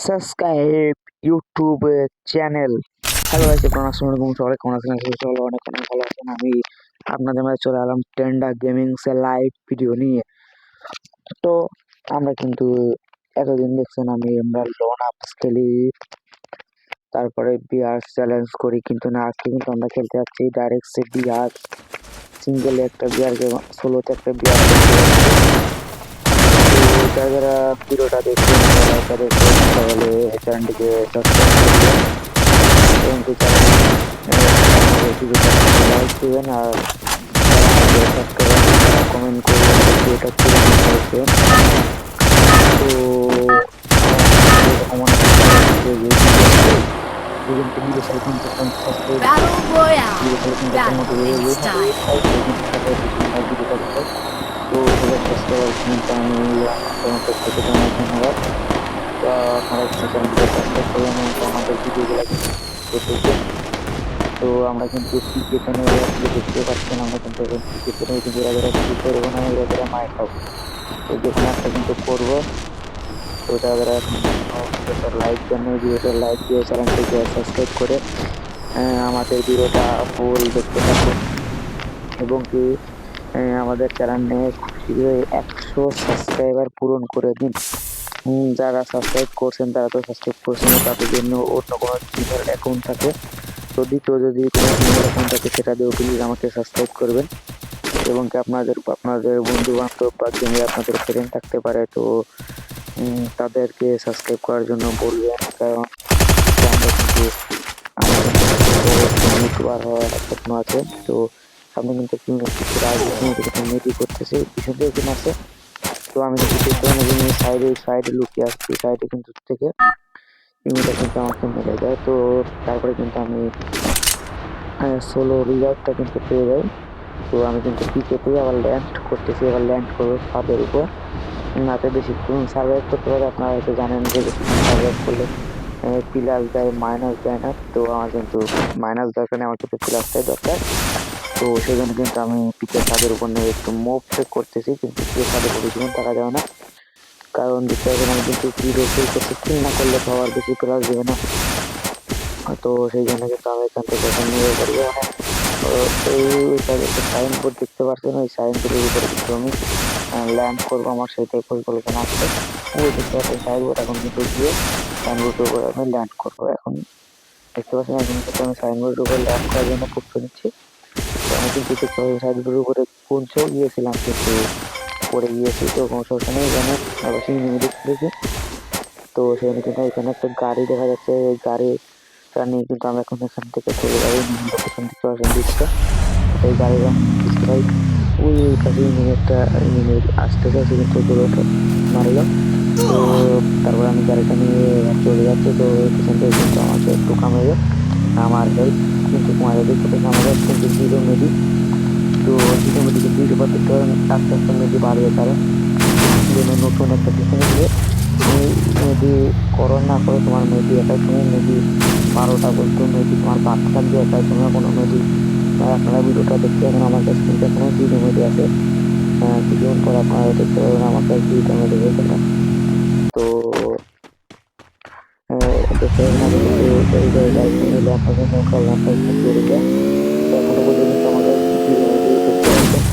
Subscribe YouTube channel. Hello guys, আপনারা আসসালামু আলাইকুম। সবাই কেমন আছেন? সবাই অনেক অনেক ভালো আছেন। আমি আপনাদের মাঝে চলে এলাম টেন্ডার গেমিংস এর লাইভ ভিডিও নিয়ে। তো আমরা কিন্তু এতদিন দেখছেন আমরা লোন আপস খেলি, তারপরে বিয়ার চ্যালেঞ্জ করি, কিন্তু না, আজকে কিন্তু আমরা খেলতে যাচ্ছি ডাইরেক্ট সে বিয়ার সিঙ্গেলে একটা বিয়ারকে, সোলোতে একটা বিয়ার খেলতে যাচ্ছি। তো যারা ভিডিওটা দেখছেন তারা দেখবেন, তাহলে চ্যানেলটিকে সাবস্ক্রাইব করবেন এবং কি লাইক দিবেন। আর যারা আমাকে সাবস্ক্রাইব আছেন তারা কমেন্ট করবেন ভিডিওটা কিরকম হয়েছে। তো এরকম অনেক ভিডিও সালে কিন্তু সাবস্ক্রাইব Battle ভিডিও Royale. সালে কিন্তু একটা Battling মোটিভেট style. কিন্তু সাথে ভিডিওটা দেখে। তো সবাই সাবস্ক্রাইব কিন্তু আমি তোমাকে থেকে অনেক ধন্যবাদ। তো আপনারা কিন্তু চ্যানেলটিকে সাবস্ক্রাইব করবেন এবং আমাদের ভিডিওগুলো কিন্তু দেখবেন। তো আমরা কিন্তু পিকেতনে দেখতে পাচ্ছেন, আমরা কিন্তু এখন পিকেতনে কিন্তু এরা কিছু করবো না, এরা মার খাবো। তো যেখানে একটা কিন্তু করবো। তো যারা এখন ভিডিওটা লাইক দেন, ভিডিওটা লাইক দিয়ে চ্যানেলটিকে সাবস্ক্রাইব করে আমাদের ভিডিওটা ফুল দেখতে থাকুন এবং কি আমাদের চ্যানেলে খুব শীঘ্রই 100 সাবস্ক্রাইবার পূরণ করে দিন। যারা সাবস্ক্রাইব করছেন তারা তো সাবস্ক্রাইব করছেন, তাদের জন্য অন্য কোনো জিমেল অ্যাকাউন্ট থাকে, তো দ্বিতীয় যদি কোনো জিমেল অ্যাকাউন্ট থাকে সেটা দিয়েও প্লিজ আমাকে সাবস্ক্রাইব করবেন এবং কি আপনাদের বন্ধু বান্ধব বা গেমে আপনাদের ফ্রেন্ড থাকতে পারে, তো তাদেরকে সাবস্ক্রাইব করার জন্য বলবেন। কারণ আমরা কিন্তু আমার কিন্তু বড় ইউটিউবার হওয়ার স্বপ্ন আছে। তো সামনে কিন্তু কিছু রাজনীতি কিন্তু মেডি করতেছে, পিছন থেকে কিন্তু আছে। তো আমি কিন্তু দেখতে পাই না যে সাইডে লুকিয়ে আসছি, সাইডে কিন্তু থেকে ইমিটা কিন্তু আমাকে মেরে দেয়। তো তারপরে কিন্তু আমি সোলো রিভাইভটা কিন্তু পেয়ে যাই। তো আমি কিন্তু পিকেতেই আবার ল্যান্ড করতেছি, এবার ল্যান্ড করবো ছাদের উপর। রাতে বেশিক্ষণ সার্ভাইভ করতে পারে, আপনারা হয়তো জানেন যে বেশিক্ষণ সার্ভাইভ করলে প্লাস দেয়, মাইনাস দেয় না। তো আমার কিন্তু মাইনাস দরকার নেই, আমার কিন্তু প্লাসটাই দরকার। তো সেই জন্য কিন্তু আমি পিকের ছাদের উপর নিয়ে একটু মুভ করতেছি, কিন্তু পিকের ছাদের উপর বেশিক্ষণ থাকা যাবে না। কারণ দেখতে পাচ্ছেন আমি কিন্তু জিরো কিল করছি, কিল না করলে তো আবার বেশি প্লাস দেবে না। তো সেই জন্য কিন্তু আমি এখান থেকে এখন নিয়ে পড়বো। এই ওইখানে একটা সাইনবোর্ড দেখতে পাচ্ছেন, ওই সাইনবোর্ডের উপরে কিন্তু আমি ল্যান্ড করবো, আমার সেটাই পরিকল্পনা আছে। ওই দেখতে পাচ্ছেন সাইনবোর্ড, এখন কিন্তু গিয়ে সাইনবোর্ডের উপরে আমি ল্যান্ড করবো। এখন দেখতে পাচ্ছেন এখন কিন্তু আমি সাইনবোর্ডের উপরে ল্যান্ড করার জন্য প্রস্তুত নিচ্ছি। তো আমি কিন্তু দেখতে পাচ্ছি সাইনবোর্ডের উপরে পৌঁছেও গিয়েছিলাম, কিন্তু পড়ে গিয়েছি। তো কোনো সমস্যা নেই, এখানে আবার সিঁড়ি দেখতে পেয়েছি। তো সেখানে কিন্তু এখানে একটা গাড়ি দেখা যাচ্ছে, এই গাড়িটা নিয়ে কিন্তু আমি এখন এখান থেকে চলে যাবো। লোকেশন দেখতে পাচ্ছেন দিচ্ছে, এই গাড়ির রং দিচ্ছে ভাই। ওই পাশে একটা আসতে চাইছে, কিন্তু দূরটা মারলো। তো তারপর আমি গাড়িটা নিয়ে চলে যাচ্ছি। তো পেছন থেকে কিন্তু আমাকে টোকা মেরে আমার হেল্প কিন্তু কমায় দেখতে পাচ্ছি, আমার কাছে কিন্তু জিরো মেডি। তো জিরো মেডি কিন্তু রিভার দেখতে পারেন, আস্তে আস্তে মেডি বাড়বে, কারণ গেমে নতুন একটা সিস্টেমে দিলে তুমি মেবি করো না করো, তোমার মেবি একাই সময় মেবি 12টা পর্যন্ত মেবি তোমার বাড়তে থাকবে একাই সময় কোনো মেবি। আপনারা ভিডিওটা দেখতে পাবেন, আমার কাছে কিন্তু এখনো 0 মেবি আছে। কিছুক্ষণ পর আপনারা দেখতে পাবেন আমার কাছে 2টা মেবি হয়ে গেল। তো দেখতে পাবেন আমি কিন্তু এই যে গাড়িটা নিয়ে ল্যাম্পটা কিন্তু ল্যাম্পটা কিন্তু চলে যায়। তো এখনো পর্যন্ত কিন্তু আমার কাছে 0 মেবি দেখতে পাচ্ছেন।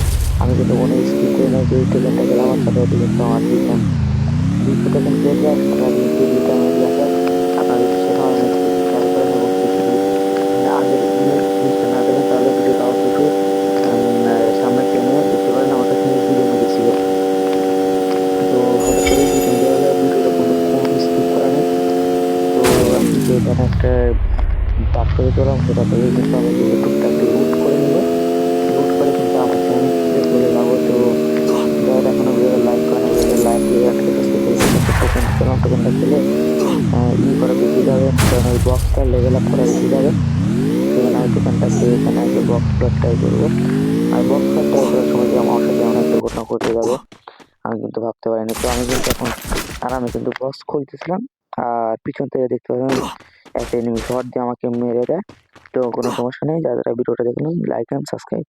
আমি কিন্তু কোনো স্কিপ করি না, যে টোকেনটা গেলে আমার সাথে সাথে কিন্তু আমার রিটার্ন 200 টোকেন পেয়ে যায়, সাথে সাথে কিন্তু রিটার্ন হয়ে আসে। আপনারা যদি শেষ আমার ভিডিওটি শেয়ার করেন এবং কি যদি আগের জিনিসটা না দেখেন, তাহলে ভিডিওটা আবার একটু সামনে টেনে দেখতে পারেন। আমার কাছে কিন্তু 0 মেবি ছিল। তো হঠাৎ করে রিটার্ন দেওয়া হলে ভিডিওটা কোনো স্কিপ করা নেই। তো আমি কিন্তু এখানে একটা পাথরে চলাম, সেটা থেকে কিন্তু আমি কিন্তু টুকটাক লুট করে নিব। লুট করে কিন্তু আমার চ্যানেলে চলে যাবো। তো যারা এখনো ভিডিওটা লাইক করে না, ভিডিওটা লাইক দিয়ে চ্যানেলটাকে সাবস্ক্রাইব করে কিন্তু টোকেন পেলাম, টোকেনটা পেলে করা বেশি যাবেন, কারণ ওই বক্সটা লেভেল আপ করা বেশি যাবে। সেখানে আমি টোকেনটা পেয়ে এখানে এসে বক্স করার ট্রাই করবো। আর বক্স করার ট্রাই করার সময় যে আমার সাথে এমন একটা ঘটনা ঘটে যাবে আমি কিন্তু ভাবতে পারিনি। তো আমি কিন্তু এখন আরামে কিন্তু বক্স খুলতেছিলাম, আর পিছন থেকে দেখতে পাচ্ছেন একটা এনিমি শট দিয়ে আমাকে মেরে দেয়। তো কোনো সমস্যা নেই, যারা ভিডিওটা দেখলেন লাইক এন্ড সাবস্ক্রাইব।